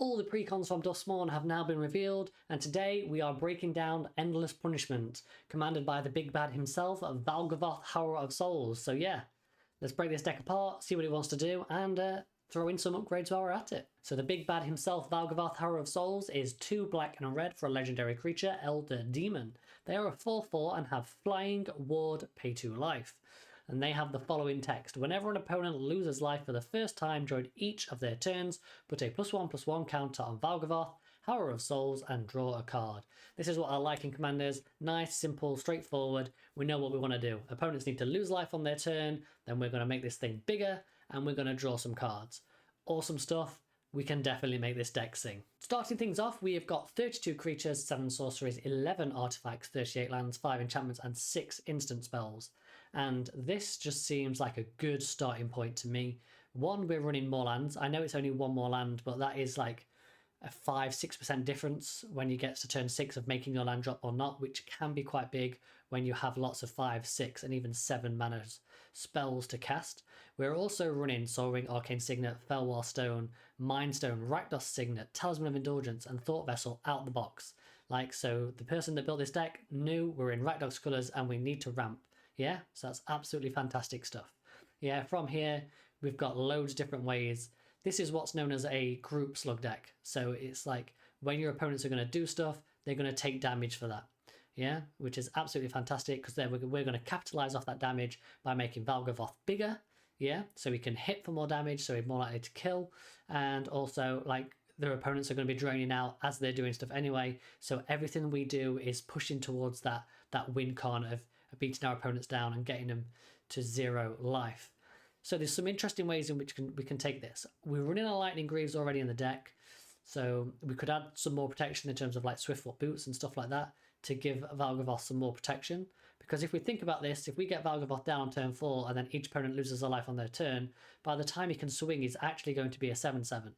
All the precons from Duskmourn have now been revealed, and today we are breaking down Endless Punishment, commanded by the big bad himself, Valgavoth, Harrower of Souls. So yeah, let's break this deck apart, see what it wants to do, and throw in some upgrades while we're at it. So the big bad himself, Valgavoth, Harrower of Souls, is 2 black and a red for a legendary creature, Elder Demon. They are a 4/4 and have flying, ward, pay 2 life. And they have the following text: whenever an opponent loses life for the first time during each of their turns, put a +1/+1 counter on Valgavoth, Harrower of Souls, and draw a card. This is what I like in Commanders. Nice, simple, straightforward. We know what we want to do. Opponents need to lose life on their turn, then we're going to make this thing bigger, and we're going to draw some cards. Awesome stuff. We can definitely make this deck sing. Starting things off, we have got 32 creatures, 7 sorceries, 11 artifacts, 38 lands, 5 enchantments, and 6 instant spells. And this just seems like a good starting point to me. One, we're running more lands. I know it's only 1 more land, but that is like a 5-6% difference when you get to turn 6 of making your land drop or not, which can be quite big when you have lots of 5, 6, and even 7 mana spells to cast. We're also running Soul Ring, Arcane Signet, Fellwar Stone, Mind Stone, Rakdos Signet, Talisman of Indulgence, and Thought Vessel out the box. Like, so the person that built this deck knew we're in Rakdos colours and we need to ramp. Yeah, so that's absolutely fantastic stuff. Yeah, from here, we've got loads of different ways. This is what's known as a group slug deck. So it's like when your opponents are going to do stuff, they're going to take damage for that. Yeah, which is absolutely fantastic because then we're going to capitalize off that damage by making Valgavoth bigger. Yeah, so we can hit for more damage, so we're more likely to kill. And also, like, their opponents are going to be draining out as they're doing stuff anyway. So everything we do is pushing towards that win con of beating our opponents down and getting them to 0 life. So there's some interesting ways in which we can take this. We're running our Lightning Greaves already in the deck, so we could add some more protection in terms of like Swiftfoot Boots and stuff like that to give Valgavoth some more protection. Because if we think about this, if we get Valgavoth down on turn 4 and then each opponent loses a life on their turn, by the time he can swing, he's actually going to be a 7/7.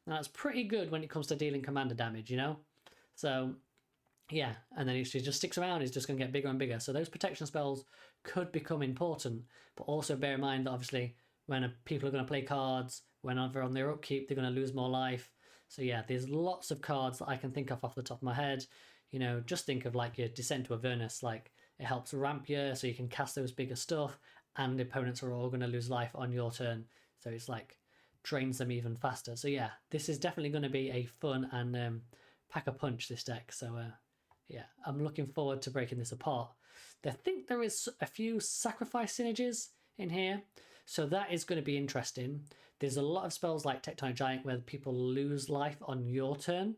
Now that's pretty good when it comes to dealing commander damage, you know? So yeah, and then if he just sticks around, he's just going to get bigger and bigger. So those protection spells could become important, but also bear in mind that obviously when people are going to play cards, whenever on their upkeep, they're going to lose more life. So yeah, there's lots of cards that I can think of off the top of my head. You know, just think of like your Descent to Avernus, like it helps ramp you so you can cast those bigger stuff, and the opponents are all going to lose life on your turn. So it's like drains them even faster. So yeah, this is definitely going to be a fun and pack a punch, this deck. So yeah, I'm looking forward to breaking this apart. I think there is a few sacrifice synergies in here, so that is going to be interesting. There's a lot of spells like Tectonic Giant where people lose life on your turn,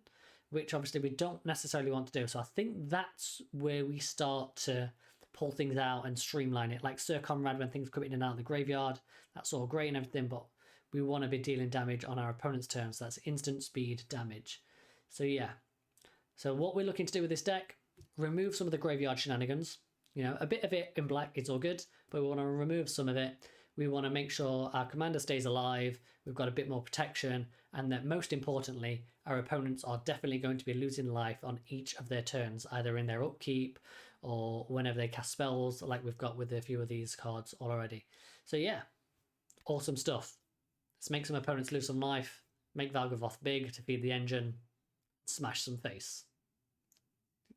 which obviously we don't necessarily want to do. So I think that's where we start to pull things out and streamline it. Like Sir Conrad, when things come in and out of the graveyard, that's all great and everything, but we want to be dealing damage on our opponent's turn, so that's instant speed damage. So yeah. So what we're looking to do with this deck, remove some of the graveyard shenanigans. You know, a bit of it in black, it's all good, but we want to remove some of it. We want to make sure our commander stays alive, we've got a bit more protection, and that most importantly, our opponents are definitely going to be losing life on each of their turns, either in their upkeep or whenever they cast spells, like we've got with a few of these cards already. So yeah, awesome stuff. Let's make some opponents lose some life, make Valgavoth big to feed the engine, smash some face.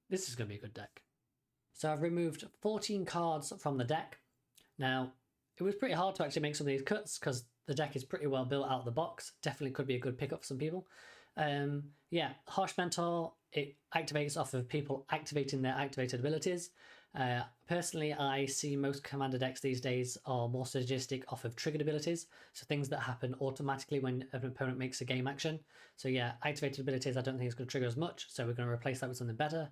This is going to be a good deck. So I've removed 14 cards from the deck. Now, it was pretty hard to actually make some of these cuts because the deck is pretty well built out of the box. Definitely could be a good pickup for some people. Yeah, Harsh Mentor, it activates off of people activating their activated abilities. Personally, I see most commander decks these days are more synergistic off of triggered abilities, so things that happen automatically when an opponent makes a game action. So yeah, activated abilities I don't think is going to trigger as much, so we're going to replace that with something better.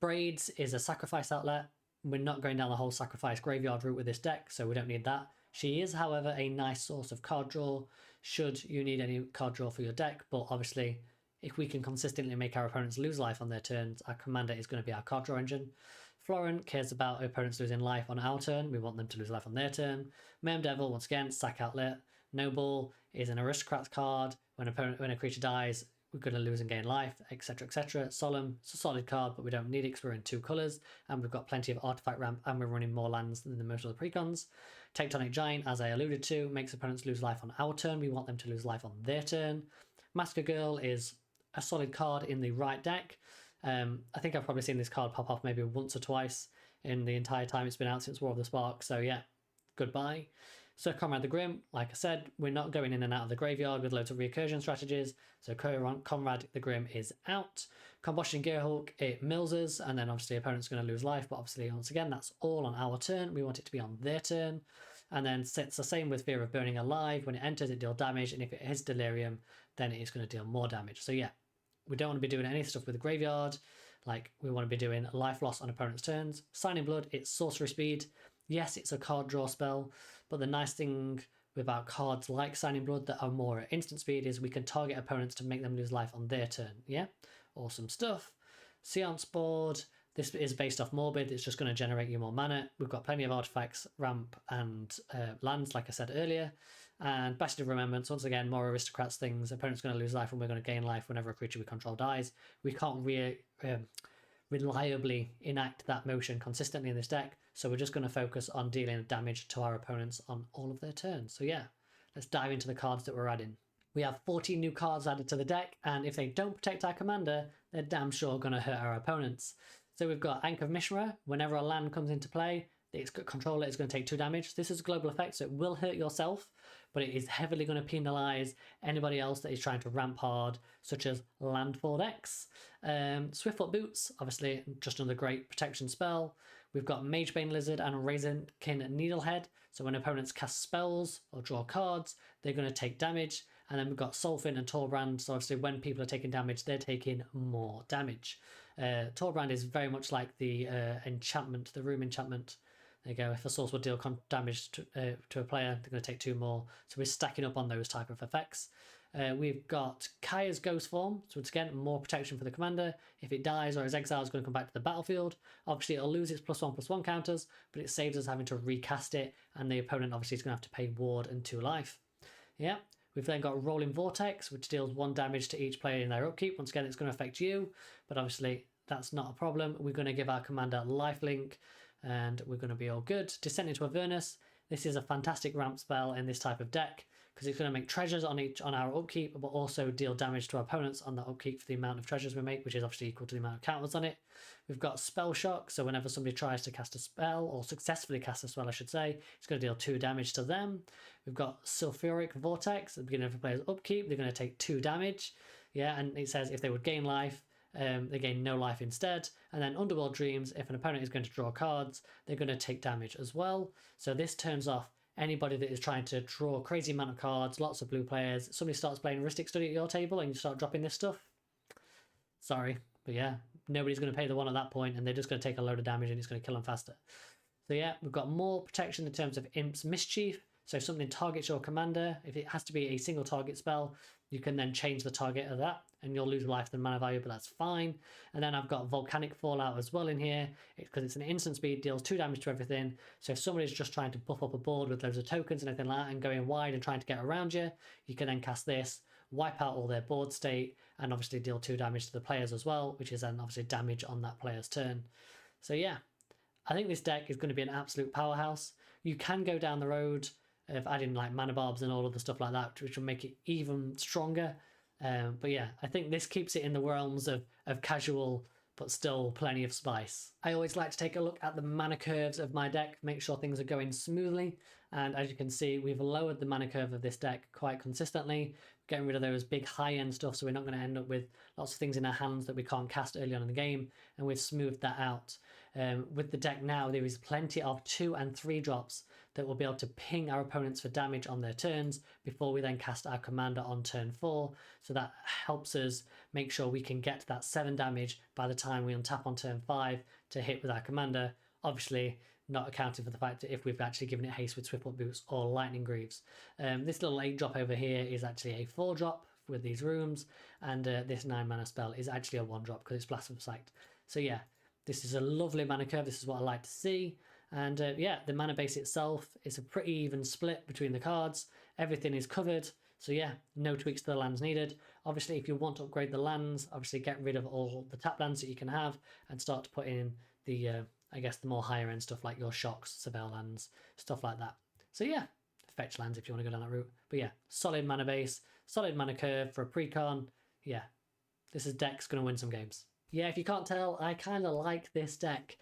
Braids is a sacrifice outlet. We're not going down the whole sacrifice graveyard route with this deck, so we don't need that. She is, however, a nice source of card draw should you need any card draw for your deck, but obviously if we can consistently make our opponents lose life on their turns, our commander is going to be our card draw engine. Florent cares about opponents losing life on our turn. We want them to lose life on their turn. Mayhem Devil, once again, sack outlet. Noble is an aristocrat's card. When a creature dies, we're going to lose and gain life, etc, etc. Solemn, it's a solid card, but we don't need it because we're in 2 colours, and we've got plenty of artifact ramp, and we're running more lands than the most of the precons. Tectonic Giant, as I alluded to, makes opponents lose life on our turn. We want them to lose life on their turn. Masker Girl is a solid card in the right deck. I think I've probably seen this card pop off maybe once or twice in the entire time it's been out since War of the Spark. So yeah, goodbye. So Comrade the Grim, like I said, we're not going in and out of the graveyard with loads of recursion strategies. So Comrade the Grim is out. Combustion Gearhulk, it mills us, and then obviously opponent's going to lose life, but obviously once again that's all on our turn. We want it to be on their turn. And then it's the same with Fear of Burning Alive. When it enters, it deals damage, and if it hits Delirium, then it is going to deal more damage. So yeah, we don't want to be doing any stuff with the graveyard. Like, we want to be doing life loss on opponent's turns. Signing Blood, it's sorcery speed. Yes, it's a card draw spell, but the nice thing about cards like Signing Blood that are more at instant speed is we can target opponents to make them lose life on their turn. Yeah, awesome stuff. Seance Board, this is based off Morbid. It's just going to generate you more mana. We've got plenty of artifacts, ramp, and lands, like I said earlier. And Bastion of Remembrance, once again, more aristocrats things. Opponent's going to lose life and we're going to gain life whenever a creature we control dies. We can't reliably enact that motion consistently in this deck, so we're just going to focus on dealing damage to our opponents on all of their turns. So yeah, let's dive into the cards that we're adding. We have 14 new cards added to the deck, and if they don't protect our commander, they're damn sure going to hurt our opponents. So we've got Ankh of Mishra. Whenever a land comes into play, its controller is going to take 2 damage. This is a global effect, so it will hurt yourself, but it is heavily going to penalise anybody else that is trying to ramp hard, such as Landfall decks. Swiftfoot Boots, obviously just another great protection spell. We've got Magebane Lizard and Razenkin Needlehead, so when opponents cast spells or draw cards, they're going to take damage. And then we've got Solfin and Torbrand, so obviously when people are taking damage, they're taking more damage. Torbrand is very much like the enchantment, the room enchantment. There you go. If a source will deal damage to a player, they're going to take 2 more. So we're stacking up on those type of effects. We've got Kaya's Ghost Form. So it's again more protection for the commander. If it dies or is exiled, it's going to come back to the battlefield. Obviously, it'll lose its +1/+1 counters, but it saves us having to recast it, and the opponent obviously is going to have to pay ward and 2 life. Yeah. We've then got Rolling Vortex, which deals 1 damage to each player in their upkeep. Once again, it's going to affect you, but obviously that's not a problem. We're going to give our commander lifelink, and we're going to be all good. Descent into Avernus. This is a fantastic ramp spell in this type of deck, because it's going to make treasures on our upkeep, but also deal damage to our opponents on the upkeep for the amount of treasures we make, which is obviously equal to the amount of counters on it. We've got Spell Shock, so whenever somebody tries to cast a spell, or successfully cast a spell I should say, it's going to deal 2 damage to them. We've got Sulfuric Vortex, at the beginning of a player's upkeep, they're going to take 2 damage. Yeah, and it says if they would gain life, they gain no life instead. And then Underworld Dreams, if an opponent is going to draw cards, they're going to take damage as well. So this turns off anybody that is trying to draw a crazy amount of cards, lots of blue players. Somebody starts playing Heuristic Study at your table and you start dropping this stuff. Sorry, but yeah, nobody's going to pay the 1 at that point, and they're just going to take a load of damage and it's going to kill them faster. So yeah, we've got more protection in terms of Imp's Mischief. So if something targets your commander, if it has to be a single target spell, you can then change the target of that and you'll lose life than mana value, but that's fine. And then I've got Volcanic Fallout as well in here, because it's an instant speed, deals 2 damage to everything. So if somebody's just trying to buff up a board with loads of tokens and everything like that and going wide and trying to get around you, you can then cast this, wipe out all their board state, and obviously deal 2 damage to the players as well, which is then obviously damage on that player's turn. So yeah, I think this deck is going to be an absolute powerhouse. You can go down the road of adding like mana barbs and all of the stuff like that, which will make it even stronger. But yeah, I think this keeps it in the realms of casual, but still plenty of spice. I always like to take a look at the mana curves of my deck, make sure things are going smoothly. And as you can see, we've lowered the mana curve of this deck quite consistently, getting rid of those big high-end stuff, so we're not going to end up with lots of things in our hands that we can't cast early on in the game, and we've smoothed that out. With the deck now, there is plenty of 2 and 3 drops that will be able to ping our opponents for damage on their turns before we then cast our commander on turn 4. So that helps us make sure we can get that 7 damage by the time we untap on turn 5 to hit with our commander. Obviously, not accounting for the fact that if we've actually given it haste with Swiftfoot Boots or Lightning Greaves. This little 8 drop over here is actually a 4 drop with these rooms, and this 9 mana spell is actually a 1 drop because it's Blast from Sight. So yeah, this is a lovely mana curve. This is what I like to see. And yeah, the mana base itself is a pretty even split between the cards. Everything is covered. So yeah, no tweaks to the lands needed. Obviously, if you want to upgrade the lands, obviously get rid of all the tap lands that you can have and start to put in the, I guess, the more higher end stuff like your Shocks, Surveil lands, stuff like that. So yeah, fetch lands if you want to go down that route. But yeah, solid mana base, solid mana curve for a Precon. Yeah, this deck's going to win some games. Yeah, if you can't tell, I kind of like this deck.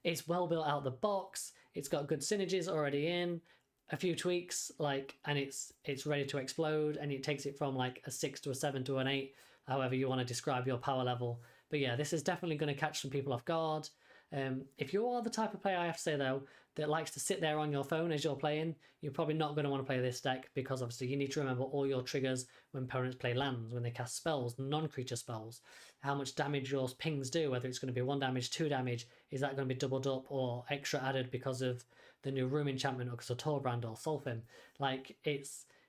It's well built out the box. It's got good synergies already in, a few tweaks, and it's ready to explode, and it takes it from like a 6 to a 7 to an 8, however you want to describe your power level. But yeah, this is definitely going to catch some people off guard. If you are the type of player, I have to say though, that likes to sit there on your phone as you're playing, you're probably not going to want to play this deck, because obviously you need to remember all your triggers when opponents play lands, when they cast spells, non-creature spells, how much damage your pings do, whether it's going to be 1 damage, 2 damage, is that going to be doubled up or extra added because of the new room enchantment or because of Torbrand or Sulfim.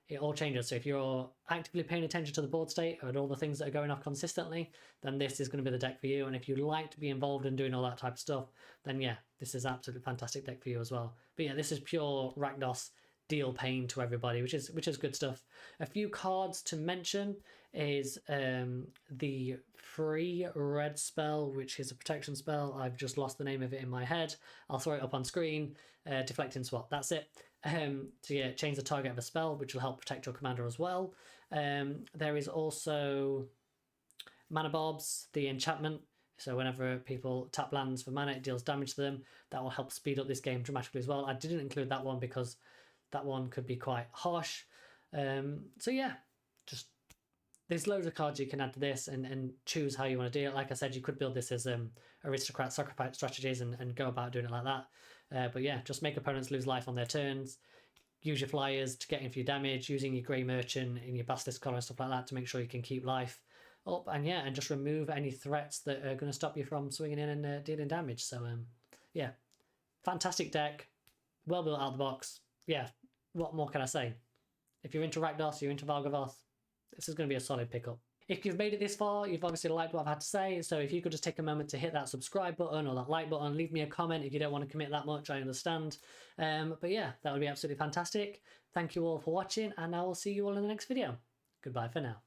It all changes. So if you're actively paying attention to the board state and all the things that are going off consistently, then this is going to be the deck for you. And if you like to be involved in doing all that type of stuff, then yeah, this is absolutely fantastic deck for you as well. But yeah, this is pure Rakdos deal pain to everybody, which is good stuff. A few cards to mention is the free red spell, which is a protection spell. I've just lost the name of it in my head. I'll throw it up on screen. Deflecting Swat, that's it. So yeah, change the target of a spell, which will help protect your commander as well. There is also Mana Bobs, the enchantment. So whenever people tap lands for mana, it deals damage to them. That will help speed up this game dramatically as well. I didn't include that one because that one could be quite harsh. So yeah, just there's loads of cards you can add to this and choose how you want to do it. Like I said, you could build this as aristocrat sacrifice strategies and go about doing it like that. But yeah, just make opponents lose life on their turns. Use your flyers to get in for your damage, using your Grey Merchant in your Basilisk Collar and stuff like that to make sure you can keep life up. And yeah, and just remove any threats that are going to stop you from swinging in and dealing damage. So yeah, fantastic deck. Well built out of the box. Yeah, what more can I say? If you're into Rakdos, you're into Valgavoth, this is going to be a solid pickup. If you've made it this far, you've obviously liked what I've had to say, so if you could just take a moment to hit that subscribe button or that like button, leave me a comment if you don't want to commit that much, I understand. But yeah, that would be absolutely fantastic. Thank you all for watching, and I will see you all in the next video. Goodbye for now.